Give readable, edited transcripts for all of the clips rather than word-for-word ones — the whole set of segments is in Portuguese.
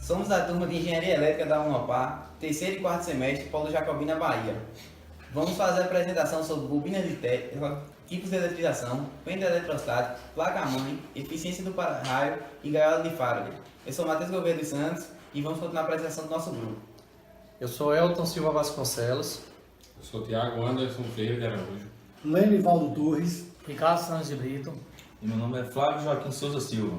Somos da turma de Engenharia Elétrica da Unopar, terceiro e quarto semestre, Polo Jacobina, Bahia. Vamos fazer a apresentação sobre bobina de tela, tipos de eletrização, pente eletrostático, placa-mãe, eficiência do para-raio e gaiola de Faraday. Eu sou Matheus Gouveia dos Santos e vamos continuar a apresentação do nosso grupo. Eu sou Elton Silva Vasconcelos. Eu sou Tiago Anderson Freire de Araújo. Lenivaldo Torres. Ricardo Santos de Brito. E meu nome é Flávio Joaquim Souza Silva.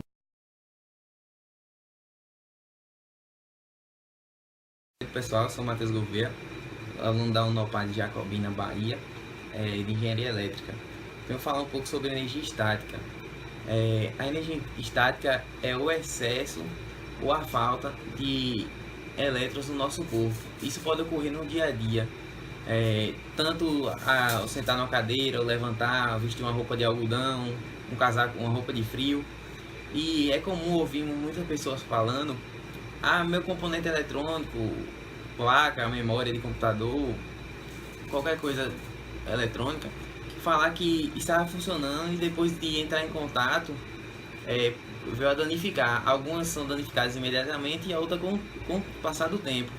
Oi pessoal, eu sou Matheus Gouveia, aluno da Unopar de Jacobina, Bahia, de Engenharia Elétrica. Venho falar um pouco sobre energia estática. A energia estática é o excesso ou a falta de elétrons no nosso corpo. Isso pode ocorrer no dia a dia, tanto ao sentar numa cadeira, ou levantar, vestir uma roupa de algodão, um casaco, uma roupa de frio. E é comum ouvir muitas pessoas falando: meu componente eletrônico, placa, memória de computador, qualquer coisa eletrônica, falar que estava funcionando e depois de entrar em contato, veio a danificar. Algumas são danificadas imediatamente e a outra com o passar do tempo.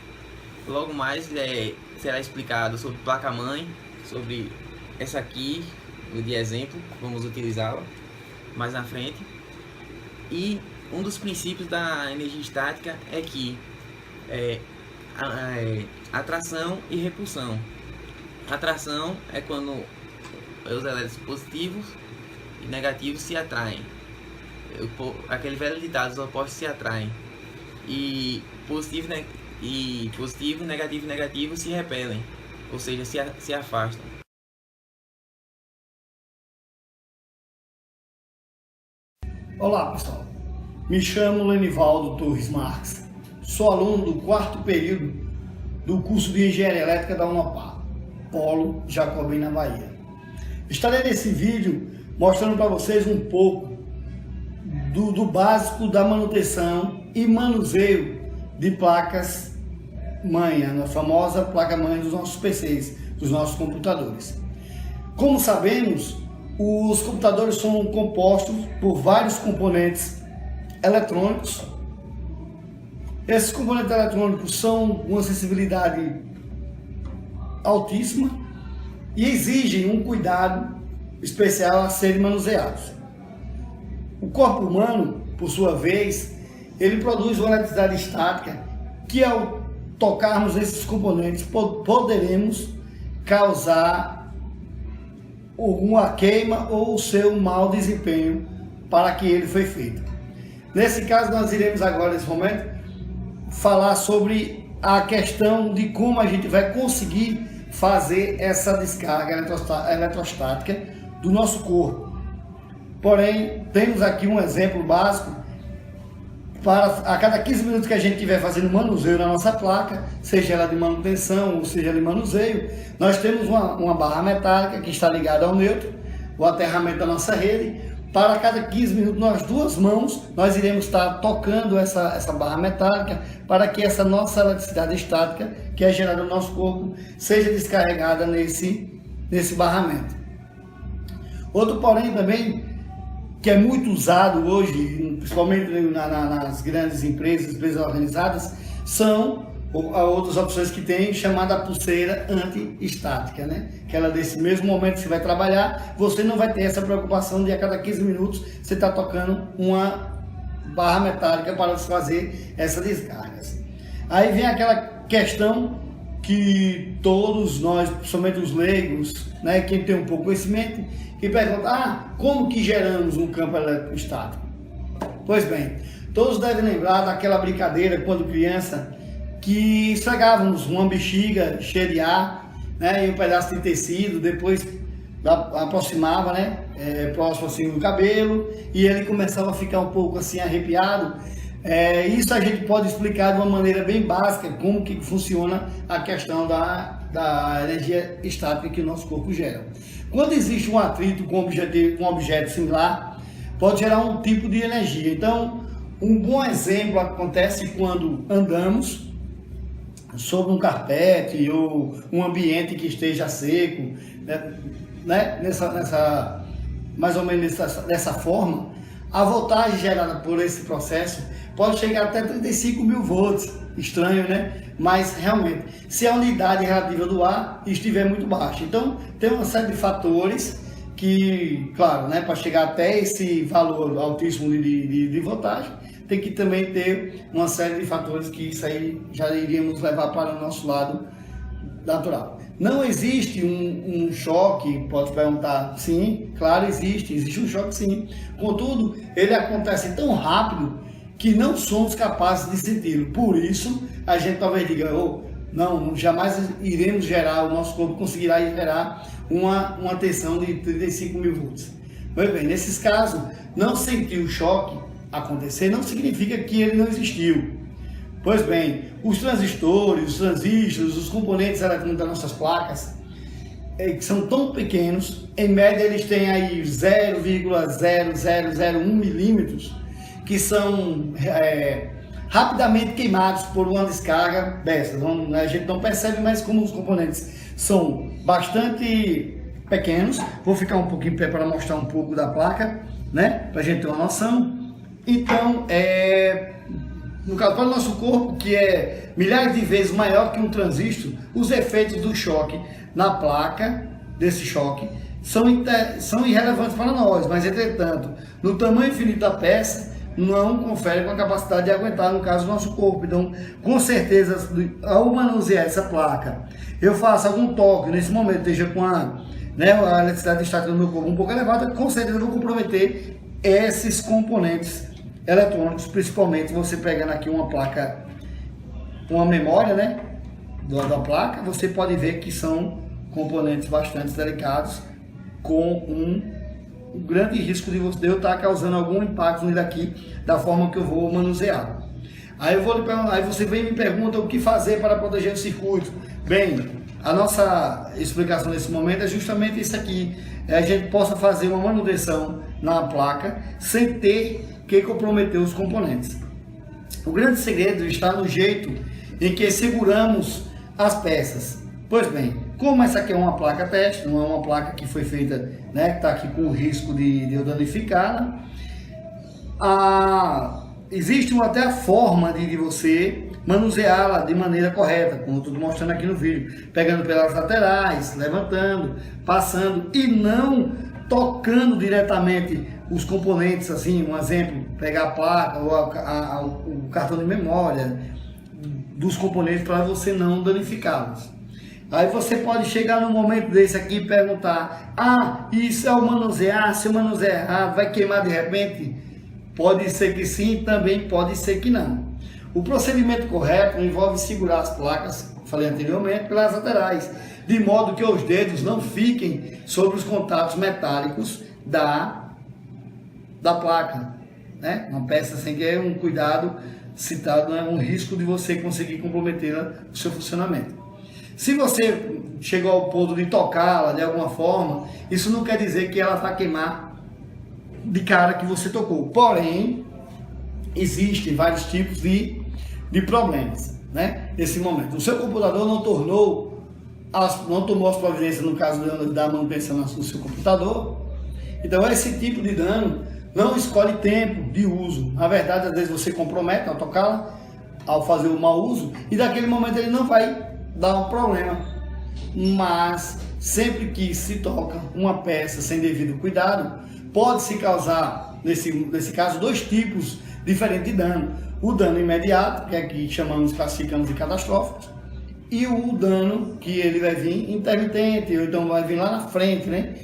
Logo mais será explicado sobre placa-mãe, sobre essa aqui, de exemplo, vamos utilizá-la mais na frente. E um dos princípios da energia estática é que atração e repulsão. Atração é quando os elétrons positivos e negativos se atraem. Aquele velho ditado, os opostos se atraem. E positivo, negativo e negativo se repelem, ou seja, se afastam. Olá pessoal, me chamo Lenivaldo Torres Marques, sou aluno do quarto período do curso de Engenharia Elétrica da Unopar, Polo Jacobina, Bahia. Estarei nesse vídeo mostrando para vocês um pouco do básico da manutenção e manuseio de placas mãe, a famosa placa mãe dos nossos PCs, dos nossos computadores. Como sabemos, os computadores são compostos por vários componentes eletrônicos. Esses componentes eletrônicos são uma sensibilidade altíssima e exigem um cuidado especial a serem manuseados. O corpo humano, por sua vez, ele produz uma eletricidade estática que, ao tocarmos esses componentes, poderemos causar alguma queima ou o seu mau desempenho para que ele foi feito. Nesse caso, nós iremos agora, nesse momento, falar sobre a questão de como a gente vai conseguir fazer essa descarga eletrostática do nosso corpo. Porém, temos aqui um exemplo básico para a cada 15 minutos que a gente estiver fazendo manuseio na nossa placa, seja ela de manutenção ou seja ela de manuseio, nós temos uma barra metálica que está ligada ao neutro, o aterramento da nossa rede. Para cada 15 minutos, nas duas mãos, nós iremos estar tocando essa barra metálica para que essa nossa eletricidade estática, que é gerada no nosso corpo, seja descarregada nesse barramento. Outro porém também, que é muito usado hoje, principalmente nas grandes empresas organizadas, são outras opções que tem, chamada pulseira anti-estática, né? Que ela, nesse mesmo momento que você vai trabalhar, você não vai ter essa preocupação de a cada 15 minutos você estar tocando uma barra metálica para fazer essas descargas. Aí vem aquela questão que todos nós, principalmente os leigos, né, quem tem um pouco de conhecimento, que pergunta: como que geramos um campo eletrostático? Pois bem, todos devem lembrar daquela brincadeira quando criança, que esfregávamos uma bexiga cheia de ar, né, e um pedaço de tecido, depois aproximava, né, próximo assim do cabelo, e ele começava a ficar um pouco assim arrepiado. Isso a gente pode explicar de uma maneira bem básica como que funciona a questão da energia estática que o nosso corpo gera. Quando existe um atrito com um objeto similar, pode gerar um tipo de energia. Então, um bom exemplo acontece quando andamos sobre um carpete ou um ambiente que esteja seco, né? Mais ou menos dessa forma, A voltagem gerada por esse processo pode chegar até 35 mil volts. Estranho, né? Mas realmente, se a unidade relativa do ar estiver muito baixa. Então, tem uma série de fatores que, claro, né, para chegar até esse valor altíssimo de voltagem, tem que também ter uma série de fatores que isso aí já iríamos levar para o nosso lado natural. Não existe um choque, pode perguntar, sim, claro, existe um choque sim. Contudo, ele acontece tão rápido que não somos capazes de senti-lo. Por isso, a gente talvez diga, não, jamais iremos gerar, o nosso corpo conseguirá gerar uma tensão de 35 mil volts. Pois bem, nesses casos, não sentir o choque acontecer não significa que ele não existiu. Pois bem, os transistores, os transistores, os componentes eletrônicos das nossas placas, que são tão pequenos, em média eles têm aí 0,0001 milímetros, que são rapidamente queimados por uma descarga dessas. A gente não percebe, mas como os componentes são bastante pequenos, vou ficar um pouquinho para mostrar um pouco da placa, né, para a gente ter uma noção. Então, no caso para o nosso corpo, que é milhares de vezes maior que um transistor, os efeitos do choque na placa, desse choque, são irrelevantes para nós, mas entretanto, no tamanho infinito da peça, não confere com a capacidade de aguentar, no caso, o nosso corpo. Então, com certeza, ao manusear essa placa, eu faço algum toque nesse momento, esteja com a eletricidade estática do meu corpo um pouco elevada, com certeza eu vou comprometer esses componentes eletrônicos, principalmente você pegando aqui uma placa, uma memória, né, da placa, você pode ver que são componentes bastante delicados, com um grande risco de eu estar causando algum impacto nele aqui, da forma que eu vou manusear. Aí você vem e me pergunta o que fazer para proteger o circuito. Bem, a nossa explicação nesse momento é justamente isso aqui. A gente possa fazer uma manutenção na placa sem ter que comprometer os componentes. O grande segredo está no jeito em que seguramos as peças. Pois bem, como essa aqui é uma placa teste, não é uma placa que foi feita, né, que está aqui com o risco de eu danificá-la, existe até a forma de você manuseá-la de maneira correta, como eu estou mostrando aqui no vídeo, pegando pelas laterais, levantando, passando e não tocando diretamente os componentes, assim, um exemplo, pegar a placa ou o cartão de memória dos componentes para você não danificá-los. Aí você pode chegar num momento desse aqui e perguntar, e se eu manusear, se eu manusear errado, vai queimar de repente? Pode ser que sim, também pode ser que não. O procedimento correto envolve segurar as placas, falei anteriormente, pelas laterais, de modo que os dedos não fiquem sobre os contatos metálicos da placa, né? Uma peça sem que é um cuidado citado, é um risco de você conseguir comprometer o seu funcionamento. Se você chegou ao ponto de tocá-la de alguma forma, isso não quer dizer que ela vai queimar de cara que você tocou. Porém, existem vários tipos de problemas, né? Nesse momento, o seu computador não tomou as providências no caso da manutenção no seu computador. Então, esse tipo de dano não escolhe tempo de uso. Na verdade, às vezes você compromete ao tocá-la, ao fazer o mau uso, e daquele momento ele não vai dar um problema. Mas sempre que se toca uma peça sem devido cuidado, pode-se causar, nesse caso, dois tipos diferentes de dano. O dano imediato, que aqui classificamos de catastrófico, e o dano que ele vai vir intermitente, ou então vai vir lá na frente, né?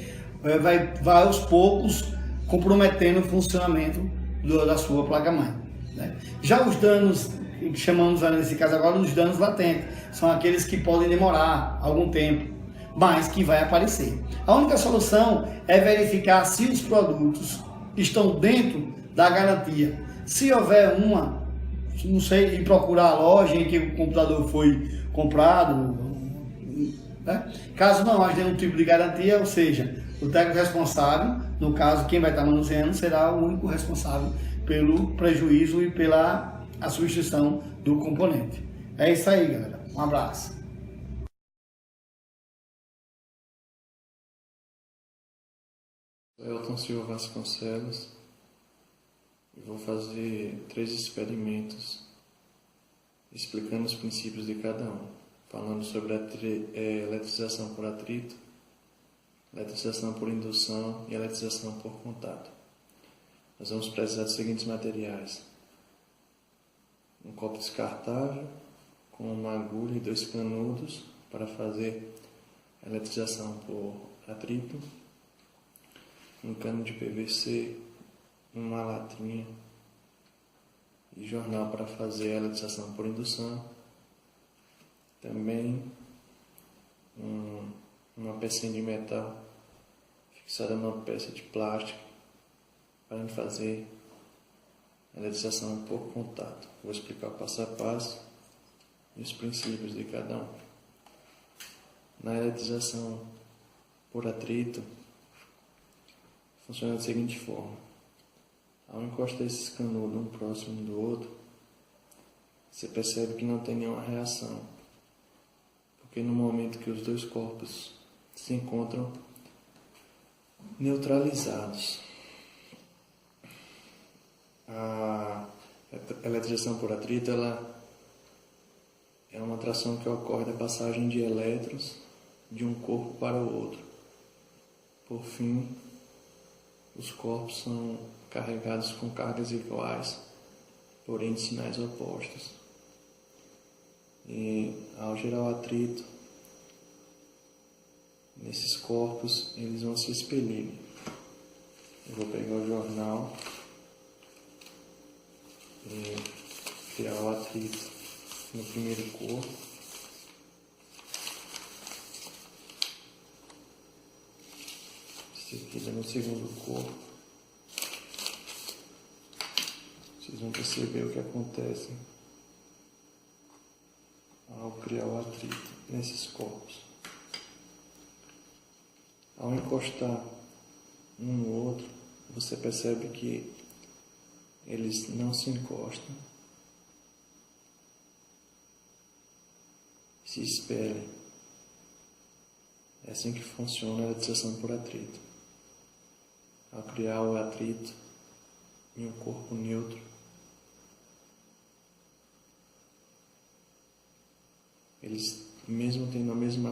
Vai aos poucos comprometendo o funcionamento da sua placa-mãe, né? Já os danos, que chamamos nesse caso agora os danos latentes, são aqueles que podem demorar algum tempo, mas que vai aparecer. A única solução é verificar se os produtos estão dentro da garantia. Se houver não sei, e procurar a loja em que o computador foi comprado, né? Caso não haja nenhum tipo de garantia, ou seja, o técnico responsável, no caso quem vai estar manuseando, será o único responsável pelo prejuízo e pela substituição do componente. É isso aí, galera. Um abraço. Elton Silva Vasconcelos, e vou fazer 3 experimentos explicando os princípios de cada um, falando sobre a eletrização por atrito, eletrização por indução e eletrização por contato. Nós vamos precisar dos seguintes materiais: um copo descartável com uma agulha e 2 canudos para fazer a eletrização por atrito, um cano de PVC, uma latinha e jornal para fazer a eletrização por indução, também uma pecinha de metal fixada numa peça de plástico para fazer a eletrização por contato. Vou explicar o passo a passo e os princípios de cada um. Na eletrização por atrito, funciona da seguinte forma: ao encostar esses canudos um próximo do outro, você percebe que não tem nenhuma reação, porque no momento que os 2 corpos se encontram neutralizados, a eletrização por atrito ela é uma atração que ocorre da passagem de elétrons de um corpo para o outro. Por fim, os corpos são carregados com cargas iguais, porém de sinais opostos. E ao gerar o atrito, nesses corpos eles vão se expelir. Eu vou pegar o jornal e criar o atrito no primeiro corpo. Seguida no segundo corpo. Vocês vão perceber o que acontece ao criar o atrito nesses corpos. Ao encostar um no outro, você percebe que eles não se encostam, se expelem. É assim que funciona a eletrização por atrito. Ao criar o atrito em um corpo neutro, eles, mesmo tendo a mesma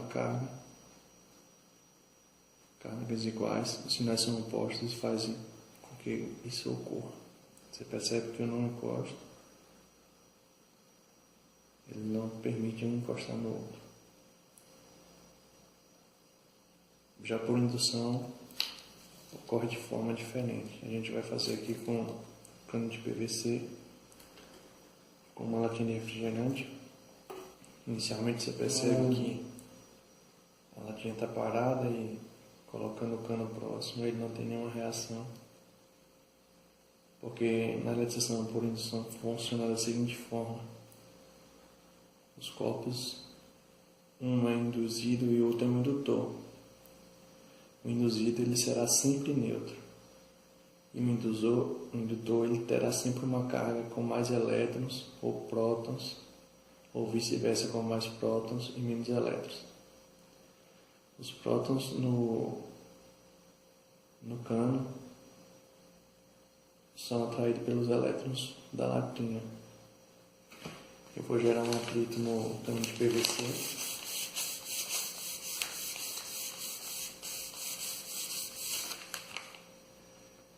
cargas iguais, os sinais são opostos e fazem com que isso ocorra. Você percebe que eu não encosto, ele não permite um encostar no outro. Já por indução, ocorre de forma diferente. A gente vai fazer aqui com cano de PVC, com uma latinha de refrigerante. Inicialmente você percebe que a latinha está parada e colocando o cano próximo ele não tem nenhuma reação, porque na eletrização por indução funciona da seguinte forma: os corpos, um é induzido e o outro é um indutor. O induzido ele será sempre neutro, e o indutor ele terá sempre uma carga com mais elétrons ou prótons, ou vice-versa, com mais prótons e menos elétrons. Os prótons no cano são atraídos pelos elétrons da latinha. Eu vou gerar um atrito no cano de PVC.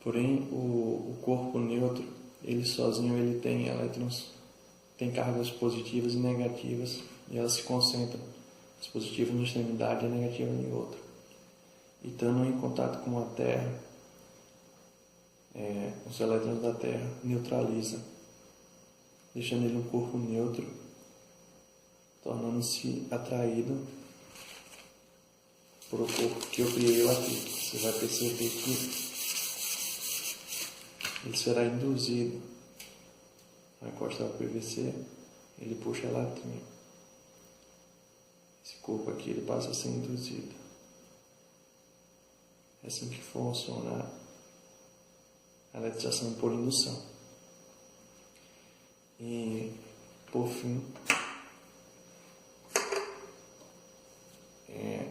Porém, o corpo neutro, ele sozinho, ele tem elétrons, tem cargas positivas e negativas, e elas se concentram, as positivas numa extremidade e a negativa em outra. E estando em contato com a Terra, os elétrons da Terra neutralizam, deixando ele um corpo neutro, tornando-se atraído por o corpo que eu criei aqui. Você vai perceber que ele será induzido. Ao encostar o PVC, ele puxa a latinha. Esse corpo aqui ele passa a ser induzido. É assim que funciona a eletrização por indução. E, por fim,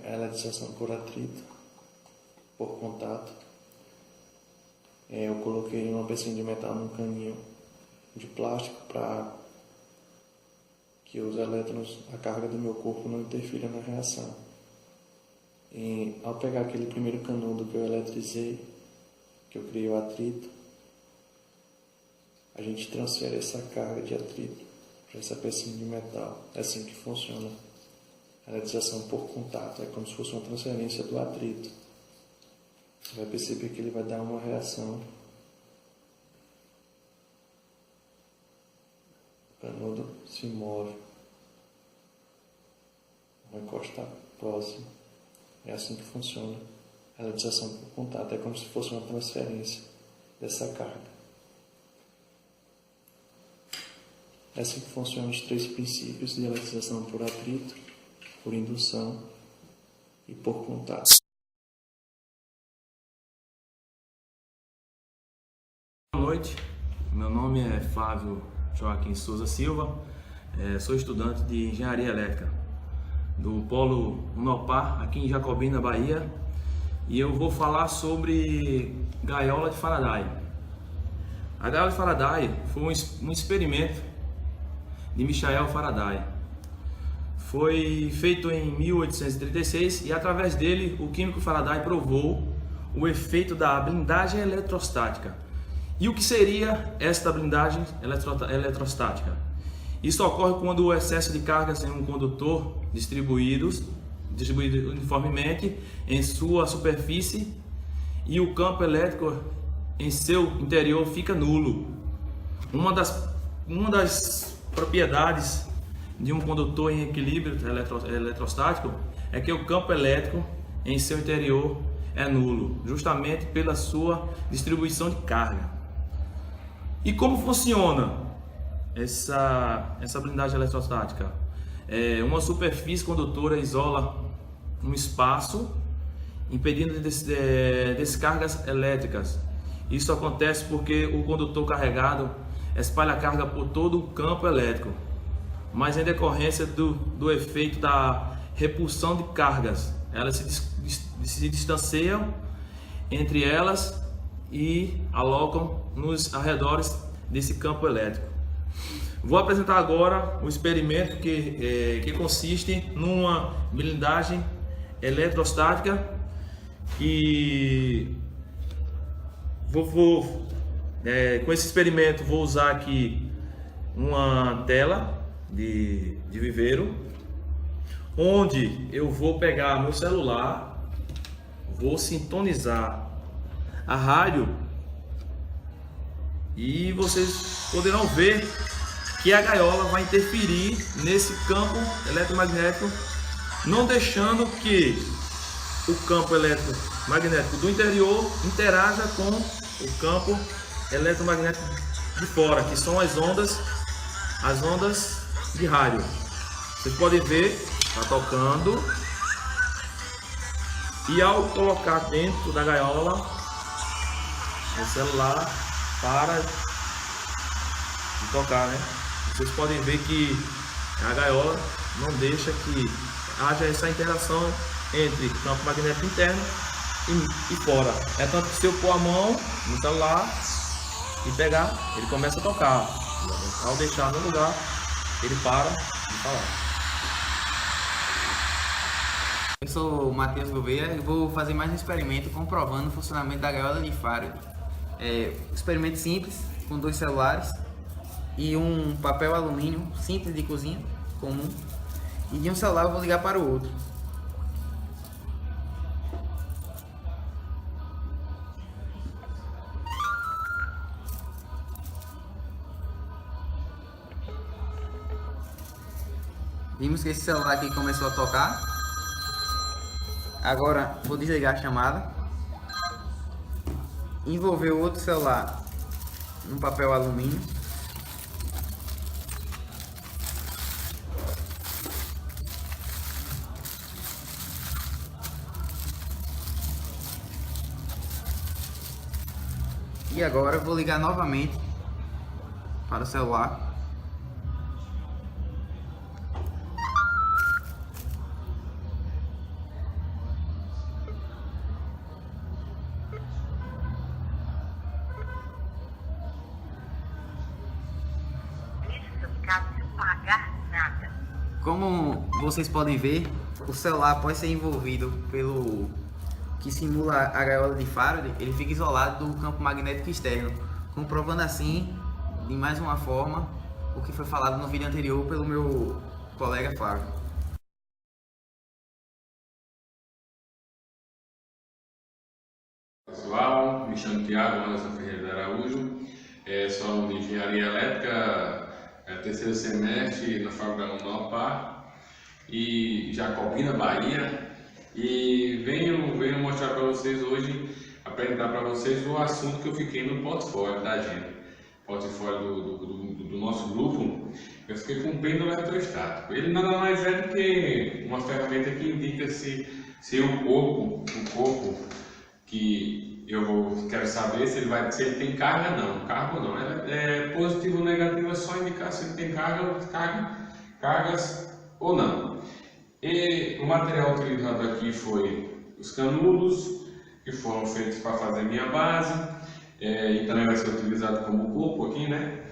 a eletrização por atrito, por contato. Eu coloquei uma pecinha de metal num caninho de plástico para que os elétrons, a carga do meu corpo não interfira na reação. E ao pegar aquele primeiro canudo que eu eletrizei, que eu criei o atrito, a gente transfere essa carga de atrito para essa pecinha de metal. É assim que funciona a eletrização por contato. É como se fosse uma transferência do atrito. Você vai perceber que ele vai dar uma reação. O canudo se move. Vai encostar próximo. É assim que funciona a eletrização por contato. É como se fosse uma transferência dessa carga. É assim que funcionam os 3 princípios de eletrização por atrito, por indução e por contato. Boa noite, meu nome é Flávio Joaquim Souza Silva, sou estudante de Engenharia Elétrica do Polo Unopar, aqui em Jacobina, Bahia, e eu vou falar sobre gaiola de Faraday. A gaiola de Faraday foi um experimento de Michael Faraday. Foi feito em 1836 e através dele o químico Faraday provou o efeito da blindagem eletrostática. E o que seria esta blindagem eletrostática? Isso ocorre quando o excesso de cargas em um condutor distribuído uniformemente em sua superfície e o campo elétrico em seu interior fica nulo. Uma das propriedades de um condutor em equilíbrio eletrostático é que o campo elétrico em seu interior é nulo, justamente pela sua distribuição de carga. E como funciona essa blindagem eletrostática? Uma superfície condutora isola um espaço, impedindo descargas elétricas. Isso acontece porque o condutor carregado espalha a carga por todo o campo elétrico, mas em decorrência do efeito da repulsão de cargas, elas se distanciam entre elas e alocam nos arredores desse campo elétrico. Vou apresentar agora o experimento que consiste numa blindagem eletrostática e com esse experimento vou usar aqui uma tela de viveiro, onde eu vou pegar meu celular, vou sintonizar a rádio e vocês poderão ver que a gaiola vai interferir nesse campo eletromagnético, não deixando que o campo eletromagnético do interior interaja com o campo eletromagnético de fora, que são as ondas de rádio. Vocês podem ver, está tocando, e ao colocar dentro da gaiola, o celular para de tocar, né? Vocês podem ver que a gaiola não deixa que haja essa interação entre o campo magnético interno e fora. É tanto que se eu pôr a mão no celular e pegar, ele começa a tocar. Ao deixar no lugar, ele para de falar. Eu sou o Matheus Gouveia e vou fazer mais um experimento comprovando o funcionamento da gaiola de Faraday. Experimento simples, com 2 celulares e um papel alumínio simples de cozinha, comum, e de um celular eu vou ligar para o outro. Vimos que esse celular aqui começou a tocar. Agora vou desligar a chamada, envolver o outro celular num papel alumínio e agora vou ligar novamente para o celular. Como vocês podem ver, o celular, após ser envolvido pelo que simula a gaiola de Faraday, ele fica isolado do campo magnético externo, comprovando assim, de mais uma forma, o que foi falado no vídeo anterior pelo meu colega Flávio. Pessoal, me chamo Tiago Anderson Ferreira de Araújo, sou aluno de Engenharia Elétrica, terceiro semestre na Faculdade Unopar e Jacobina, Bahia, e venho mostrar para vocês hoje, apresentar para vocês o assunto que eu fiquei no portfólio da gente, portfólio do nosso grupo. Eu fiquei com o pêndulo eletrostático. Ele nada mais é do que uma ferramenta que indica se o corpo que quero saber se ele tem carga ou não. Carga ou não. É positivo ou negativo, é só indicar se ele tem cargas ou não. E o material utilizado aqui foi os canudos, que foram feitos para fazer minha base, e também vai ser utilizado como corpo aqui, né?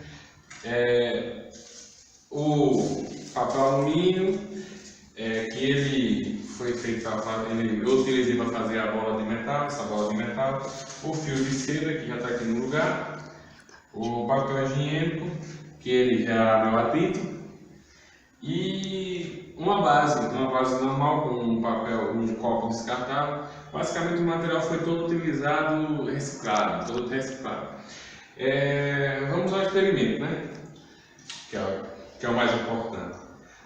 O papel alumínio, que ele foi feito eu utilizei para fazer a bola de metal, essa bola de metal, o fio de seda, que já está aqui no lugar, o papel higiênico, que ele já não é atrito, e uma base normal com um copo descartável. Basicamente o material foi todo utilizado, reciclado, todo reciclado. Vamos ao experimento, né? Que é o mais importante.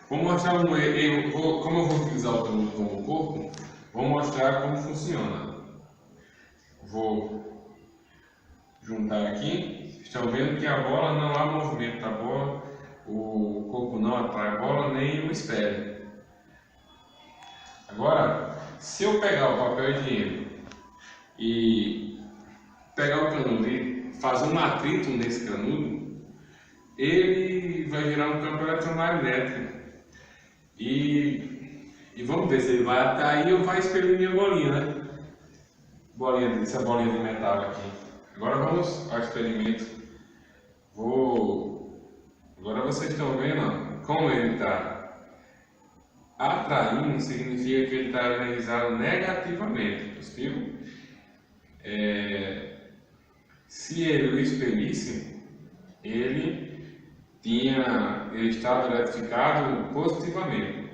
Vou mostrar como eu vou utilizar o canudo como corpo, vou mostrar como funciona. Vou juntar aqui. Estão vendo que a bola não há movimento da bola, o corpo não atrai a bola nem o espelho. Agora, se eu pegar o papel higiênico e pegar o canudo e fazer um atrito nesse canudo, ele vai gerar um campo eletromagnético. E vamos ver se ele vai atrair ou vai expelir minha bolinha, né? Essa bolinha de metal aqui. Agora vamos ao experimento. Agora vocês estão vendo como ele está atraindo, significa que ele está energizado negativamente, positivo. Se ele o expelisse, ele estava eletrificado positivamente.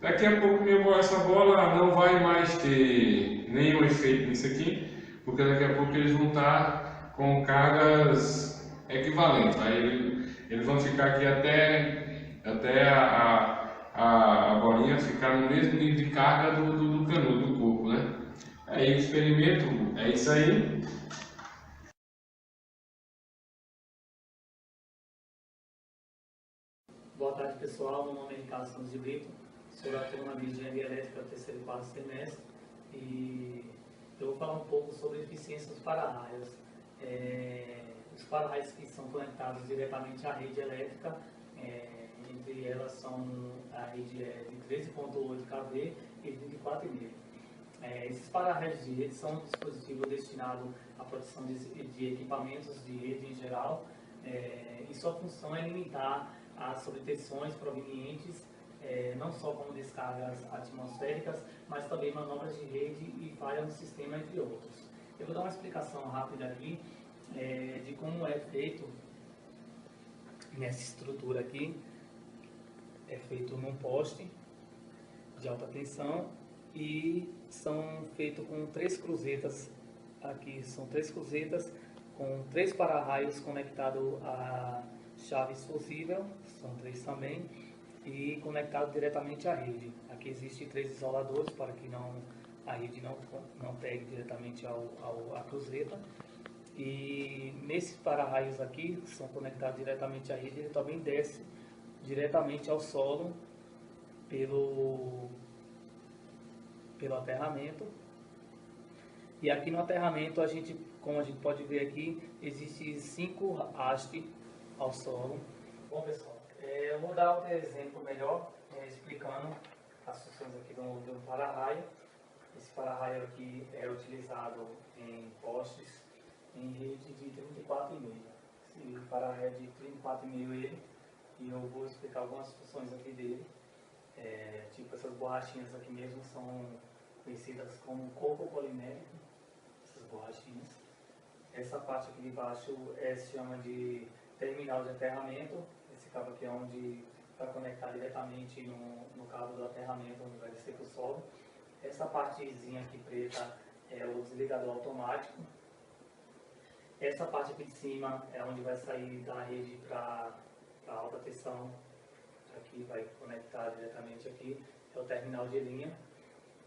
Daqui a pouco essa bola não vai mais ter nenhum efeito nisso aqui, porque daqui a pouco eles vão estar com cargas equivalentes. Aí eles vão ficar aqui até a bolinha ficar no mesmo nível de carga do canudo do corpo, né? Aí o experimento é isso aí. Boa tarde, pessoal. Meu nome é Ricardo Santos de Brito, sou da turma de Engenharia Elétrica, terceiro e quarto semestre, e eu vou falar um pouco sobre a eficiência dos para-raios. Os para-raios que são conectados diretamente à rede elétrica, entre elas são a rede de 13.8 kV e 24,5. Esses para-raios de rede são um dispositivo destinado à proteção de equipamentos de rede em geral, e sua função é limitar as sobretensões provenientes não só como descargas atmosféricas, mas também manobras de rede e falha no sistema, entre outros. Eu vou dar uma explicação rápida aqui de como é feito nessa estrutura aqui. É feito num poste de alta tensão e são feitos com 3 cruzetas. Aqui são 3 cruzetas com 3 para-raios conectados a chave fusível, são 3 também, e conectado diretamente à rede. Aqui existem 3 isoladores para que a rede não pegue diretamente à cruzeta. E nesses para-raios aqui, que são conectados diretamente à rede, ele também desce diretamente ao solo pelo aterramento. E aqui no aterramento, como a gente pode ver aqui, existem 5 hastes ao solo. Bom, pessoal, eu vou dar um exemplo melhor, explicando as funções aqui do para-raio. Esse para-raio aqui é utilizado em postes em rede de 34,5. Esse para-raio é de 34,5 ele, e eu vou explicar algumas funções aqui dele. Tipo essas borrachinhas aqui mesmo são conhecidas como coco polimérico, essas borrachinhas. Essa parte aqui de baixo se chama de terminal de aterramento. Esse cabo aqui é onde vai conectar diretamente no cabo do aterramento, onde vai descer para o solo. Essa partezinha aqui preta é o desligador automático. Essa parte aqui de cima é onde vai sair da rede para alta tensão. Aqui vai conectar diretamente aqui, é o terminal de linha.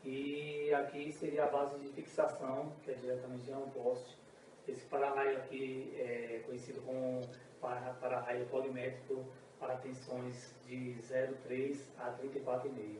E aqui seria a base de fixação, que é diretamente no poste. Esse para-raio aqui é conhecido como para-raio polimétrico para tensões de 0,3 a 34,5.